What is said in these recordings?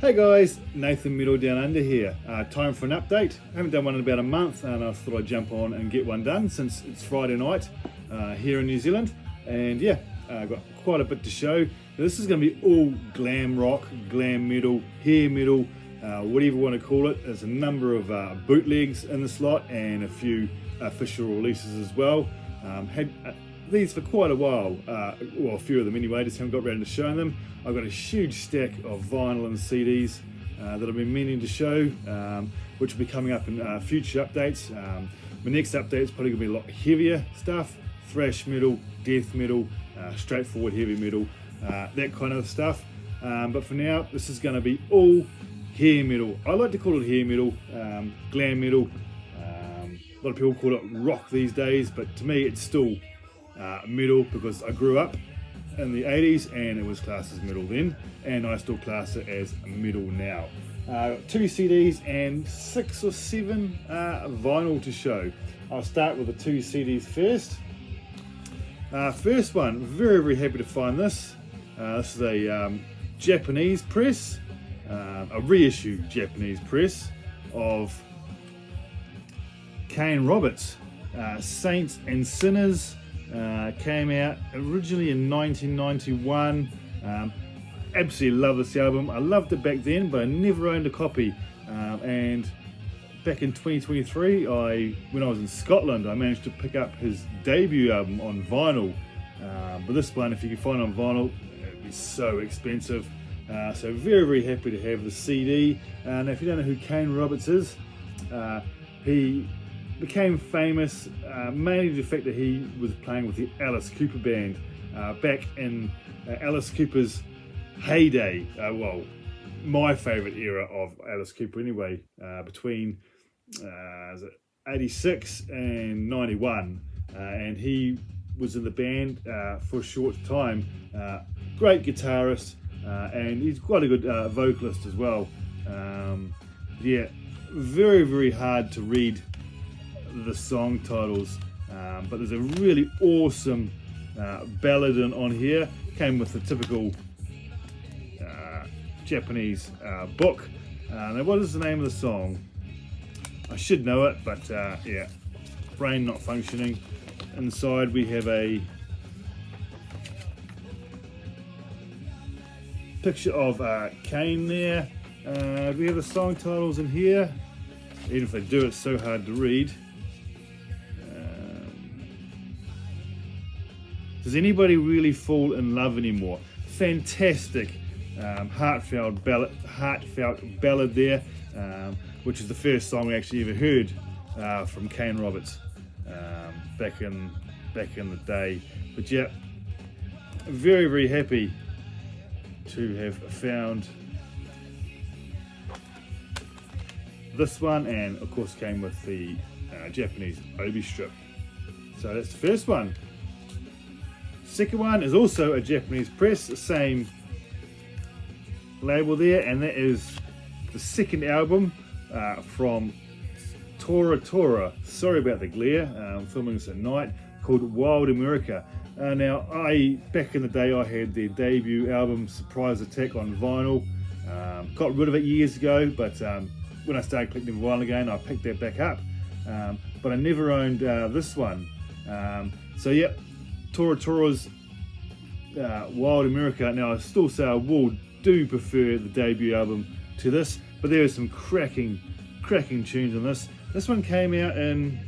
Hey guys, Nathan Metal Down Under here. Time for an update. I haven't done one in about a month and I thought I'd jump on and get one done since it's Friday night here in New Zealand. And yeah, I've got quite a bit to show. This is going to be all glam rock, glam metal, hair metal, whatever you want to call it. There's a number of bootlegs in the slot and a few official releases as well. Had these for quite a while, well, a few of them anyway, just haven't got around to showing them. I've got a huge stack of vinyl and CDs that I've been meaning to show, which will be coming up in future updates. My next update is probably going to be a lot heavier stuff, thrash metal, death metal, straightforward heavy metal, that kind of stuff. But for now, this is going to be all hair metal. I like to call it hair metal, glam metal. A lot of people call it rock these days, but to me it's still metal because I grew up in the 80s and it was classed as metal then, and I still class it as metal now. 2 CDs and 6 or 7 vinyl to show. I'll start with the 2 CDs first. First one, very happy to find this. This is a Japanese press, a reissue Japanese press of Kane Roberts, Saints and Sinners. Came out originally in 1991. Absolutely love this album. I loved it back then, but I never owned a copy. And back in 2023, when I was in Scotland, I managed to pick up his debut album on vinyl. But this one, if you can find it on vinyl, it'd be so expensive. So very happy to have the CD. Now, if you don't know who Kane Roberts is, he became famous mainly the fact that he was playing with the Alice Cooper band back in Alice Cooper's heyday. Well, my favourite era of Alice Cooper anyway, between 86 and 91. And he was in the band for a short time. Great guitarist, and he's quite a good vocalist as well. Yeah, very hard to read the song titles, but there's a really awesome ballad on here. Came with the typical Japanese book. Now, what is the name of the song? I should know it, but yeah, brain not functioning. Inside we have a picture of Kane there. Do we have the song titles in here? Even if they do, it's so hard to read. Does anybody really fall in love anymore? Fantastic, heartfelt ballad there, which is the first song we actually ever heard from Kane Roberts back in the day. But yeah, very happy to have found this one, and of course came with the Japanese obi strip. So that's the first one. Second one is also a Japanese press, the same label there, and that is the second album from Tora Tora. Sorry about the glare, I'm filming this at night, called Wild America. Now, back in the day, I had their debut album, Surprise Attack, on vinyl. Got rid of it years ago, but when I started collecting vinyl again, I picked that back up. But I never owned this one. So yeah, Tora Tora's Wild America. Now, I still say I do prefer the debut album to this, but there are some cracking tunes on this. This one came out in,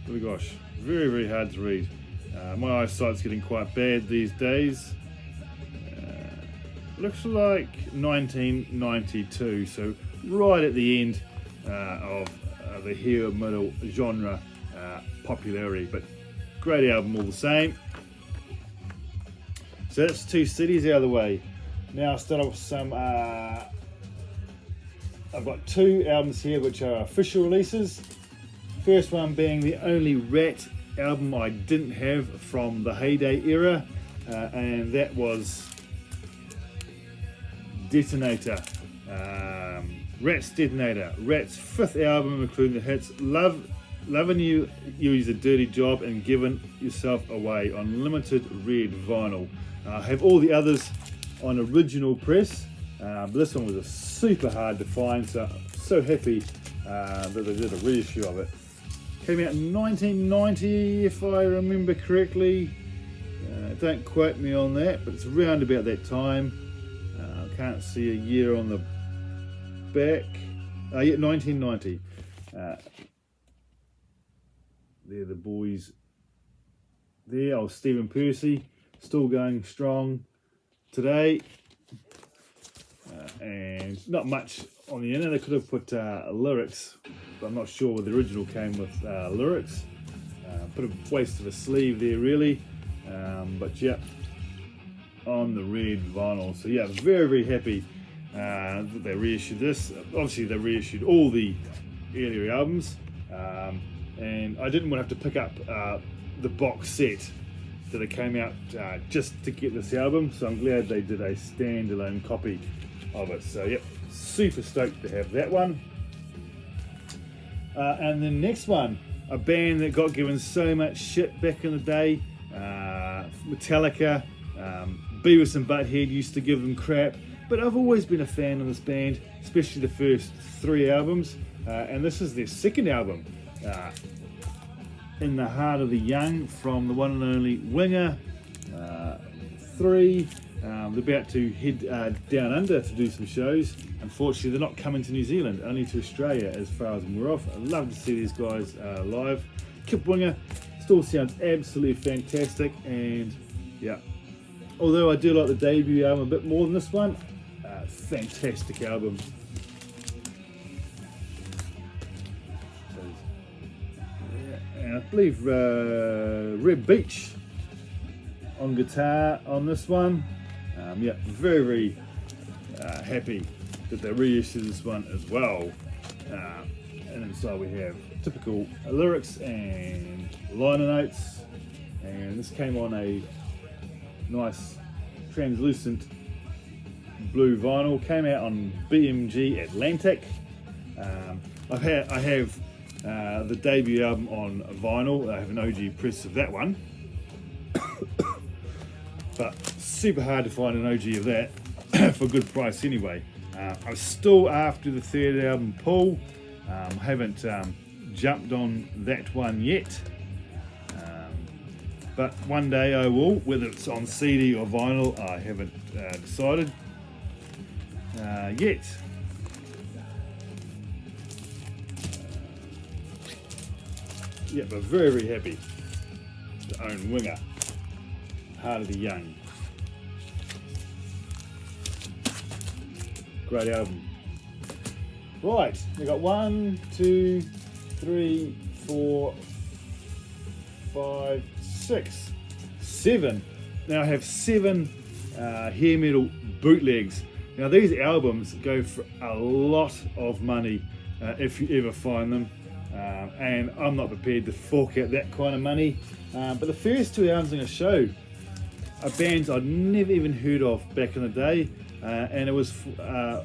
oh gosh, very hard to read. My eyesight's getting quite bad these days. Looks like 1992, so right at the end of the hair metal genre popularity, but great album all the same. So that's 2 CDs out of the way. Now I'll start off with some, I've got 2 albums here which are official releases. First one being the only Rat album I didn't have from the heyday era, and that was Detonator. Rat's Detonator, Rat's 5th album, including the hits Loving You Is a Dirty Job and Giving Yourself Away on limited red vinyl. I have all the others on original press, But this one was super hard to find, so happy that they did a reissue of it. Came out in 1990, if I remember correctly. Don't quote me on that, but it's around about that time. I can't see a year on the back. Yeah, 1990. They're the boys there. Oh, Stephen Percy, still going strong today. And not much on the end. They could have put lyrics, but I'm not sure the original came with lyrics. Bit of a waste of a sleeve there, really. But yeah, on the red vinyl. So yeah, very happy that they reissued this. Obviously, they reissued all the earlier albums, and I didn't want to have to pick up the box set that it came out just to get this album. So I'm glad they did a standalone copy of it. So yep, super stoked to have that one. And the next one, a band that got given so much shit back in the day, Metallica. Beavis and Butthead used to give them crap, but I've always been a fan of this band, especially the first 3 albums, and this is their second album, In the Heart of the Young, from the one and only Winger 3. They're about to head down under to do some shows. Unfortunately, they're not coming to New Zealand, only to Australia as far as we're off. I'd love to see these guys live. Kip Winger still sounds absolutely fantastic, and yeah, although I do like the debut album a bit more than this one, fantastic album. So, yeah, and I believe Red Beach on guitar on this one. Yeah, very happy that they reissued this one as well. And inside we have typical lyrics and liner notes, and this came on a nice translucent blue vinyl. Came out on BMG Atlantic. I have the debut album on vinyl. I have an OG press of that one, but super hard to find an OG of that for a good price anyway. I'm still after the third album pull. Haven't jumped on that one yet, but one day I will, whether it's on CD or vinyl. I haven't decided yet. Yeah, but very happy to own Winger, Heart of the Young. Great album. Right, we got 1, 2, 3, 4, 5, 6, 7. Now I have 7 hair metal bootlegs. Now these albums go for a lot of money if you ever find them, and I'm not prepared to fork out that kind of money. But the first 2 albums I'm going to show are bands I'd never even heard of back in the day, and it was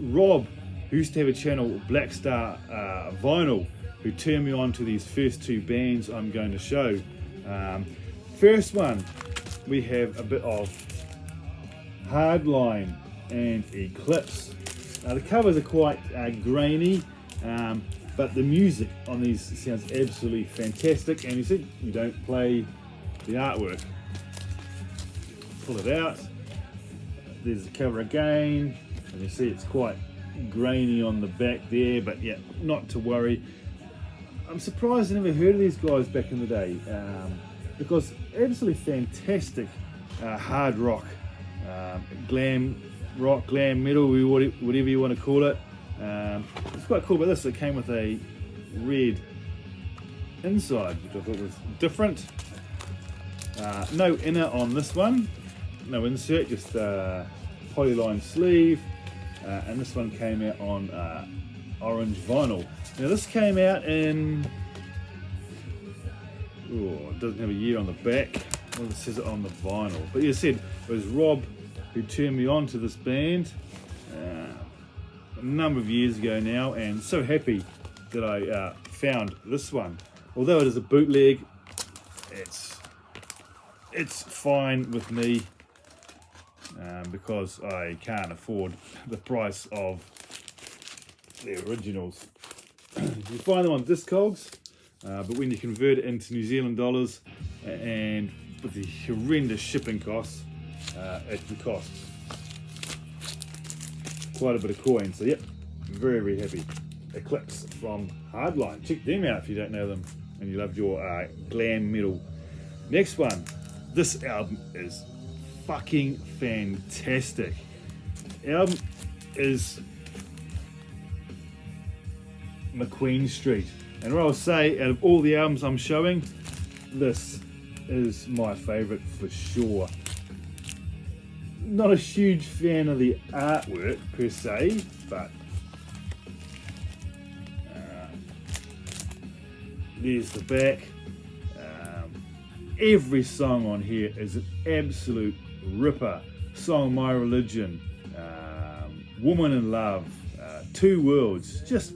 Rob, who used to have a channel, Black Star Vinyl, who turned me on to these first 2 bands I'm going to show. First one, we have a bit of Hardline and Eclipse. Now the covers are quite grainy, but the music on these sounds absolutely fantastic. And you said you don't play the artwork. Pull it out. There's the cover again, and you see it's quite grainy on the back there, but yeah, not to worry. I'm surprised I never heard of these guys back in the day, because absolutely fantastic hard rock, glam rock, glam metal, whatever you want to call it. It's quite cool about this. It came with a red inside, which I thought was different. No inner on this one, no insert, just polyline sleeve. And this one came out on orange vinyl. Now this came out in, it doesn't have a year on the back. Well, it says it on the vinyl. But you said it was Rob who turned me on to this band a number of years ago now, and so happy that I found this one. Although it is a bootleg, it's fine with me. because I can't afford the price of the originals. You find them on Discogs, but when you convert it into New Zealand dollars and with the horrendous shipping costs, it can cost quite a bit of coin. So yep, very, very happy. Eclipse from Hardline. Check them out if you don't know them and you love your glam metal. Next one. This album is fucking fantastic. The album is McQueen Street. And what I'll say, out of all the albums I'm showing, this is my favourite for sure. Not a huge fan of the artwork per se, but there's the back. Every song on here is an absolute ripper. Song My Religion, Woman in Love, Two Worlds, just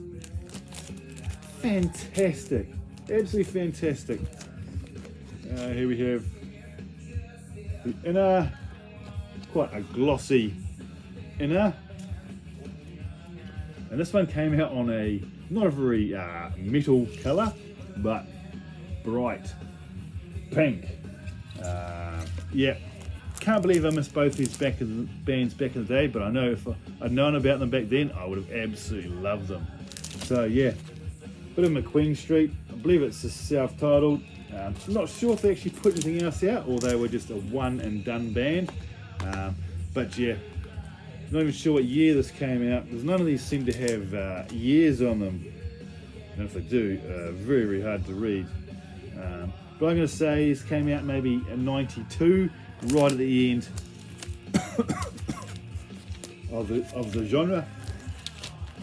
fantastic, absolutely fantastic. Here we have the inner, quite a glossy inner, and this one came out on a not a very metal colour, but bright pink. Yeah, can't believe I missed both these bands back in the day, but I know if I'd known about them back then, I would have absolutely loved them. So yeah, bit of McQueen Street. I believe it's a self-titled. I'm not sure if they actually put anything else out or they were just a one and done band. But yeah, not even sure what year this came out, because none of these seem to have years on them. And if they do, very, very hard to read. But I'm going to say this came out maybe in '92, right at the end of the genre.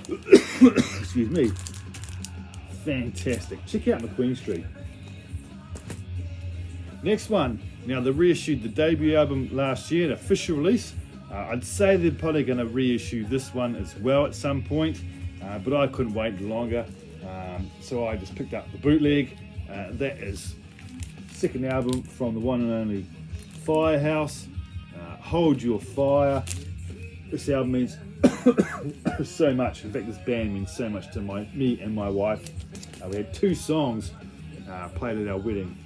Excuse me. Fantastic. Check out McQueen Street. Next one. Now they reissued the debut album last year, an official release. I'd say they're probably going to reissue this one as well at some point, but I couldn't wait longer, so I just picked up the bootleg. That is second album from the one and only Firehouse, Hold Your Fire. This album means so much. In fact, this band means so much to me and my wife. We had 2 songs played at our wedding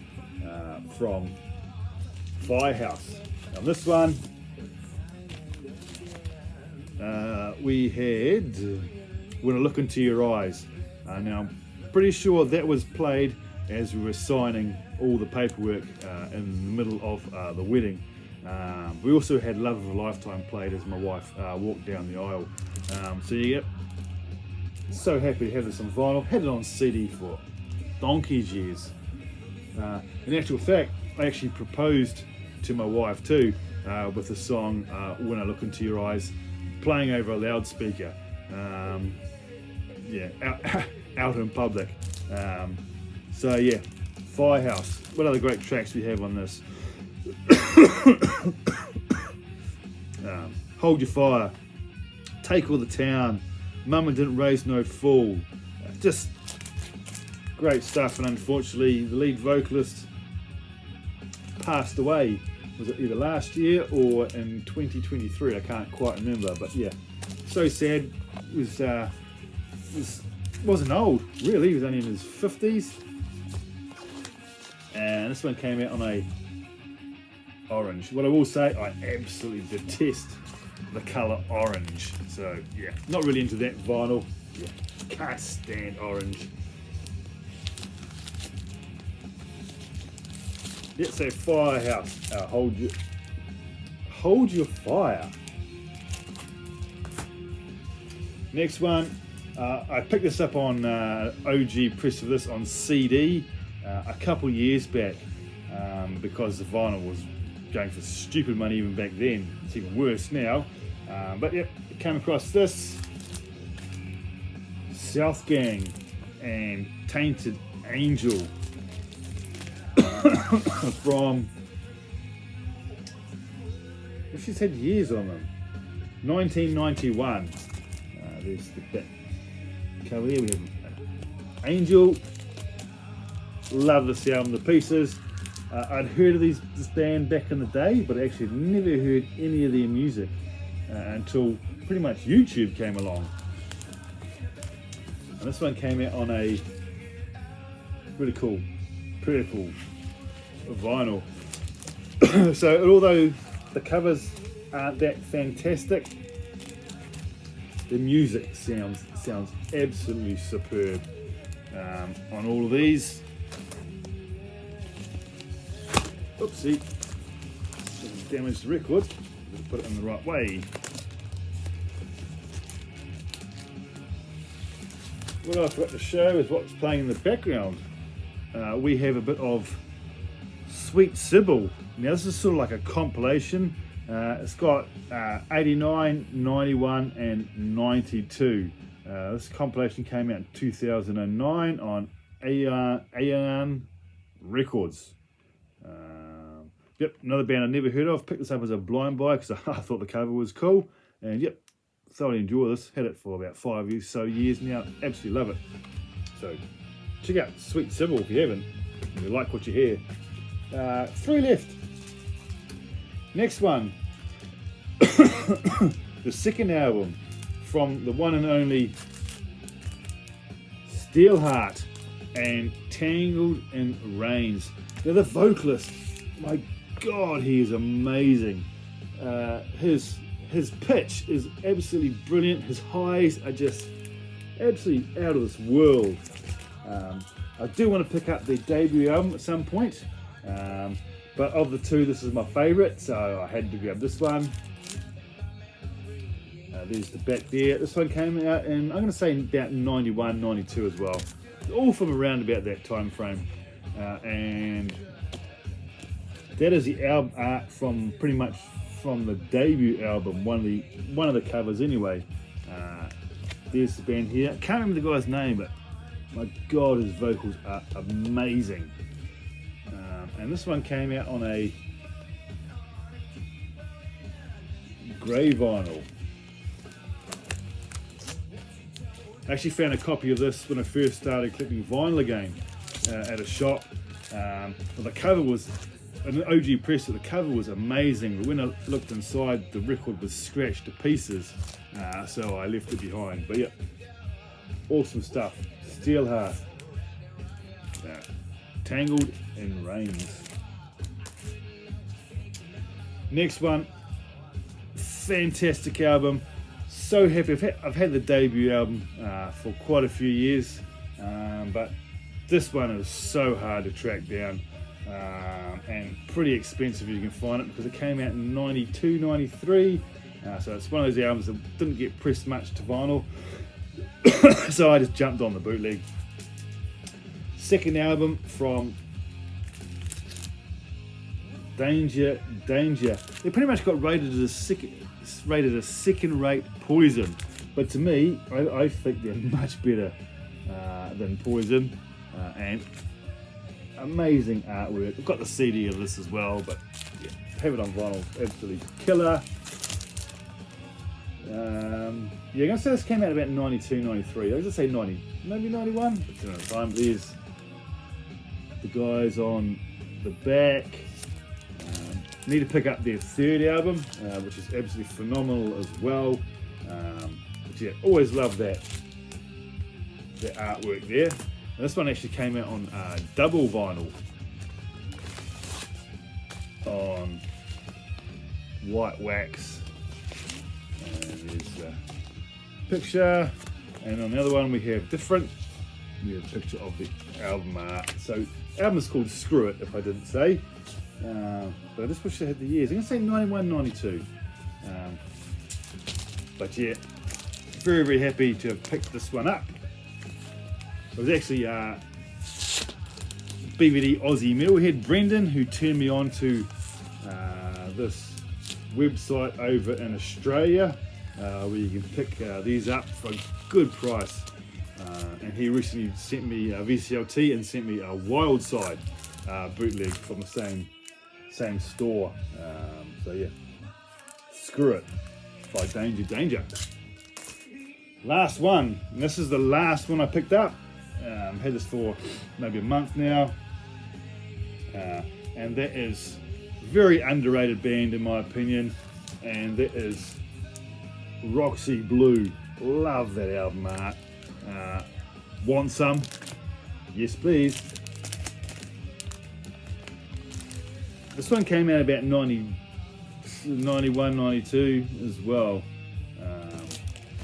from Firehouse. On this one, we had When I Look Into Your Eyes. Now, I'm pretty sure that was played as we were signing all the paperwork in the middle of the wedding. We also had Love of a Lifetime played as my wife walked down the aisle. So yeah, so happy to have this on vinyl. Had it on CD for donkey's years. In actual fact, I actually proposed to my wife too with the song When I Look Into Your Eyes playing over a loudspeaker. Yeah, out in public. So yeah, Firehouse. What other great tracks we have on this? Hold Your Fire, Take All the Town, Mama Didn't Raise No Fool. Just great stuff. And unfortunately, the lead vocalist passed away. Was it either last year or in 2023? I can't quite remember. But yeah, so sad. It wasn't old, really. He was only in his 50s. And this one came out on a orange. What I will say, I absolutely detest the colour orange. So yeah, not really into that vinyl. Yeah, can't stand orange. Yeah, so Firehouse. Hold Your Fire. Next one. I picked this up on OG Press of this on CD a couple years back because the vinyl was going for stupid money even back then. It's even worse now. But yep, came across this South Gang and Tainted Angel from, she's had years on them, 1991. There's the back cover here. We have Angel. Love this album to pieces. I'd heard of this band back in the day, but I actually never heard any of their music until pretty much YouTube came along. And this one came out on a really cool purple vinyl. So although the covers aren't that fantastic, the music sounds absolutely superb on all of these. Oopsie, damaged the record. Let's put it in the right way. What I forgot to show is what's playing in the background. We have a bit of Sweet Sybil. Now this is sort of like a compilation. It's got 89, 91 and 92. This compilation came out in 2009 on Aeon Records. Yep, another band I never heard of. Picked this up as a blind buy because I thought the cover was cool. And yep, thoroughly enjoy this. Had it for about 5 years now. Absolutely love it. So check out Sweet Sybil if you haven't. If you like what you hear. 3 left. Next one. The second album from the one and only Steelheart and Tangled in Rains. Now the vocalist, my God, he is amazing. His pitch is absolutely brilliant. His highs are just absolutely out of this world. I do want to pick up their debut album at some point, but of the two, this is my favourite, so I had to grab this one. There's the back there. This one came out in, I'm going to say about 91, 92 as well. All from around about that time frame. And that is the album art from pretty much from the debut album, one of the covers anyway. There's the band here. I can't remember the guy's name, but my God, his vocals are amazing. And this one came out on a grey vinyl. I actually found a copy of this when I first started collecting vinyl again at a shop. But the cover was an OG press, so the cover was amazing. But when I looked inside, the record was scratched to pieces, so I left it behind. But yeah, awesome stuff. Steelheart, Tangled in Rains. Next one, fantastic album. So happy. I've had the debut album for quite a few years, but this one is so hard to track down and pretty expensive if you can find it, because it came out in 92, 93. So it's one of those albums that didn't get pressed much to vinyl. So I just jumped on the bootleg. Second album from Danger. They pretty much got rated as a second-rate Poison, but to me, I think they're much better than Poison, and amazing artwork. I've got the CD of this as well, but yeah, have it on vinyl, absolutely killer. Yeah, I'm gonna say this came out about 92, 93. I was gonna say 90, maybe 91. But you know, time. There's the guys on the back. Need to pick up their third album, which is absolutely phenomenal as well. But yeah, always love that artwork there. And this one actually came out on double vinyl on white wax. And there's the picture. And on the other one we have different. We have a picture of the album art. So the album is called Screw It, if I didn't say. But I just wish I had the years. I'm going to say 91, 92. But yeah, very, very happy to have picked this one up. It was actually BVD Aussie Metalhead Brendan who turned me on to this website over in Australia where you can pick these up for a good price. And he recently sent me a VCLT and sent me a Wildside bootleg from the same store. So yeah, Screw It by Danger. Last one, and this is the last one I picked up. Had this for maybe a month now. and that is very underrated band in my opinion, and that is Roxy Blue. Love that album art. Want some? Yes please. This one came out about 91, 92 as well.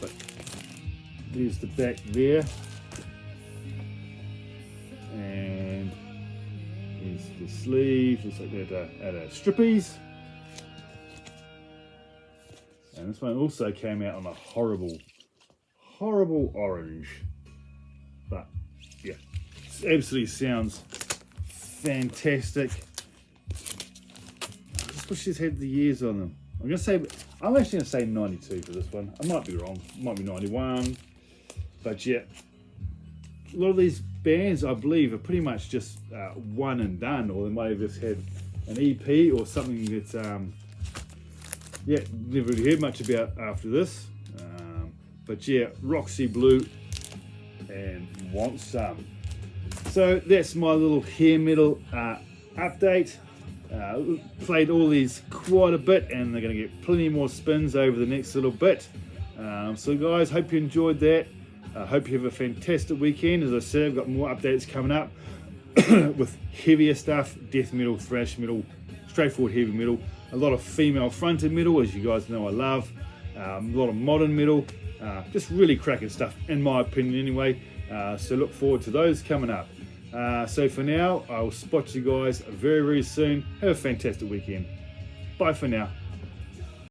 But there's the back there. And here's the sleeve. Looks like they're at a Strippies. And this one also came out on a horrible orange. But yeah, it absolutely sounds fantastic. I just wish these had the years on them. I'm actually gonna say 92 for this one. I might be wrong. It might be 91. But yeah, a lot of these bands I believe are pretty much just one and done, or they might have just had an EP or something that's yeah, never really heard much about after this. But yeah, Roxy Blue and Want Some. So that's my little hair metal update. Played all these quite a bit, and they're going to get plenty more spins over the next little bit. So guys, hope you enjoyed that. Hope you have a fantastic weekend. As I said, I've got more updates coming up with heavier stuff, death metal, thrash metal, straightforward heavy metal, a lot of female fronted metal, as you guys know I love, a lot of modern metal, just really cracking stuff in my opinion anyway. So look forward to those coming up. So for now, I'll spot you guys very soon. Have a fantastic weekend. Bye for now.